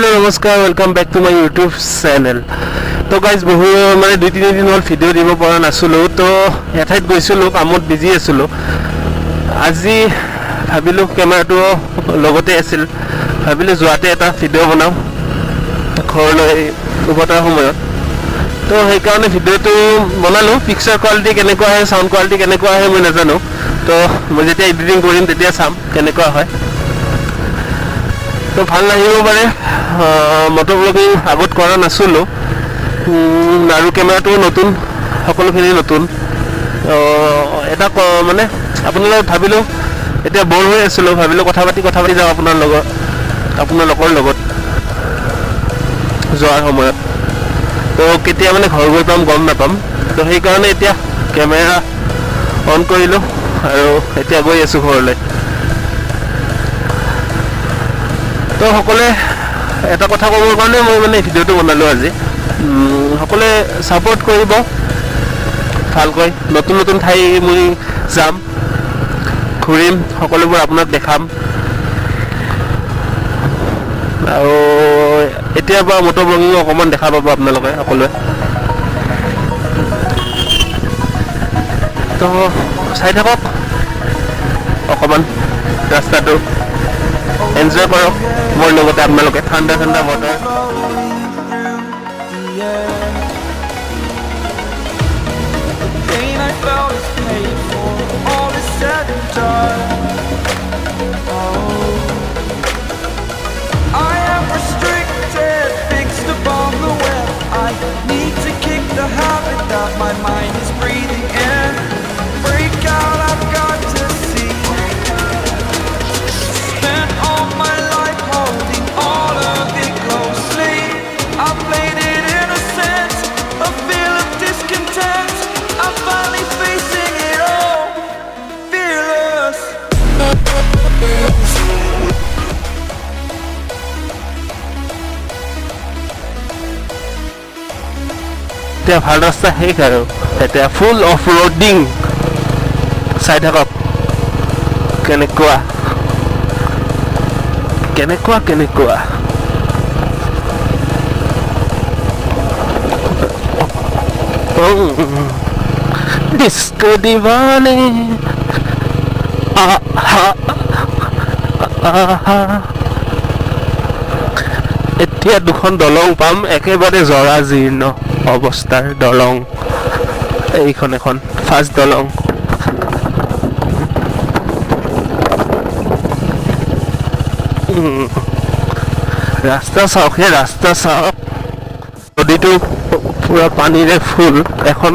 Hello नमस्कार welcome back to my YouTube channel. तो guys बहु मैं 2-3 दिन हल भिडिओ दी पा नासिलो तो एठाईत गई कामत बिजी आसिलो। आज भाविलो केमेराटो लगते आसिल भाविलो जोआते एटा भिडिओ बनाओ घरলৈ उभतार समय तो সেইকাৰণে ভিডিওটো বনালো। পিকচাৰ কোৱালিটি কেনেকুৱা হয় সাউণ্ড কোৱালিটি কেনেকুৱা হয় মই নাজানো তো মই যেতিয়া এডিটিং কৰিম তেতিয়া চাম কেনেকুৱা হয়। तो ভাল লাগিব পাৰে মটো ব্লগিং আগত কৰা নাছিলো আৰু কেমেৰাটো নতুন সকলোখিনি নতুন এটা মানে আপোনালোক ভাবিলো এতিয়া বৰ হৈ আছিল ভাবিলো কথা পাতি যাওঁ আপোনালোকৰ লগত যোৱাৰ সময়ত তো কেতিয়া মানে ঘৰ গৈ পাম গম নাপাম তো সেই কাৰণে এতিয়া কেমেৰা অন কৰিলো আৰু এতিয়া গৈ আছো ঘৰলৈ। তো সকলে এটা কথা ক'বৰ কাৰণে মই মানে ভিডিওটো বনালো আজি। সকলে সাপোৰ্ট কৰিব ভালকৈ নতুন নতুন ঠাই মই যাম ঘূৰিম সকলোবোৰ আপোনাক দেখাম আৰু এতিয়া বা মটো ব্লগিং অকমান দেখা পাব আপোনালোকে সকলোৱে। তো চাই থাকক অকমান ৰাস্তাটো এনজয় কৰক মোৰ লগতে আপোনালোকে ঠাণ্ডা ঠাণ্ডা বতৰ। My mind is breathing in. Break out, I've got to see. Spent all my life holding all of it closely. I played it innocent, a feel of discontent. I'm finally facing it all, fearless. এতিয়া ভাল ৰাস্তা শেষ আৰু এতিয়া full of roading চাই থাকক কেনেকুৱা কেনেকুৱা কেনেকুৱা ডিস্কো দিৱানে এতিয়া দুখন দলং পাম একেবাৰে জৰা জীৰ্ণ অৱস্থাৰ দলং। এইখন এখন ফাৰ্ষ্ট দলং ৰাস্তা চাওক সেই ৰাস্তা চাওক নদীটো পুৰা পানীৰে ফুল এখন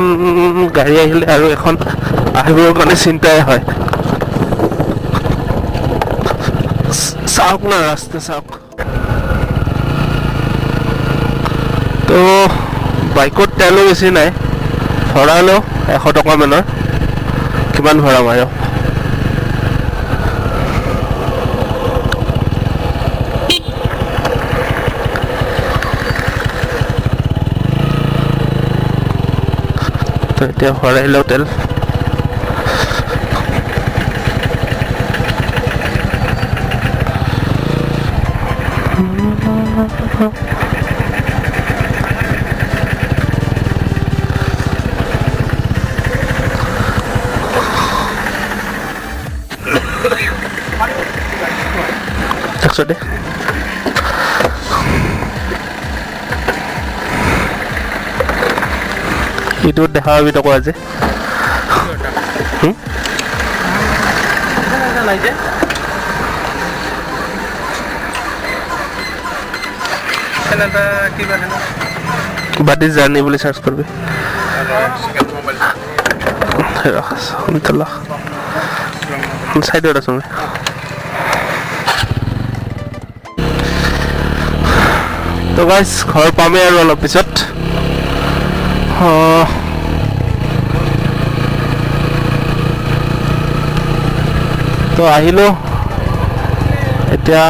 গাড়ী আহিলে আৰু এখন আহিবৰ কাৰণে চিন্তাই হয়। চাওক না ৰাস্তা চাওক। তো বাইকত তেলো বেছি নাই ভৰালো 100 টকা মানৰ কিমান ভৰাম আৰু তো এতিয়া ভৰাই লওঁ তেল। দে এইটো দেখা পাবি তক আজি বাদি জাৰ্নি বুলি চাৰ্চ কৰবি চাইডত আছো। তো গাইজ ঘৰ পামেই আৰু অলপ পিছত তো আহিলো এতিয়া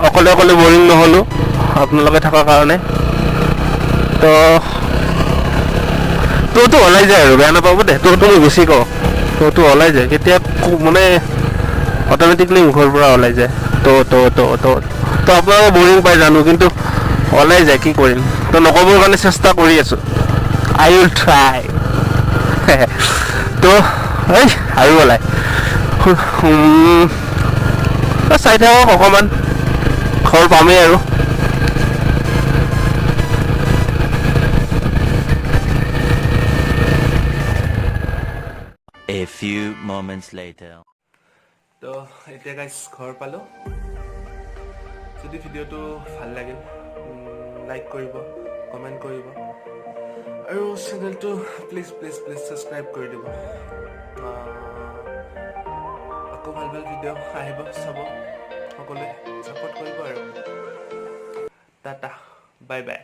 অকলে অকলে বৰিং নহ'লো আপোনালোকে থকাৰ কাৰণে। তো তোৰতো ওলাই যায় আৰু বেয়া নাপাব দে তোৰতো মই বেছি কওঁ তোৰতো ওলাই যায় কেতিয়া মানে অট'মেটিকলি মুখৰ পৰা ওলাই যায় তো তো তো তো তো আপোনালোকে বৰিং পাই জানো কিন্তু ওলাই যায় কি কৰিম তো নক'বৰ কাৰণে চেষ্টা কৰি আছোঁ আই উইল ট্ৰাই তো এই আৰু ওলাই চাই থাকক অকণমান ঘৰ পামেই আৰু A few moments later. তো এতিয়া গাইজ ঘৰ পালোঁ যদি ভিডিঅ'টো ভাল লাগিল লাইক কৰিব কমেণ্ট কৰিব আৰু চেনেলটো প্লিজ প্লিজ প্লিজ ছাবস্ক্ৰাইব কৰি দিব আকৌ ভাল ভাল ভিডিঅ' আহিব চাব সকলোৱে ছাপোৰ্ট কৰিব আৰু টাটা বাই বাই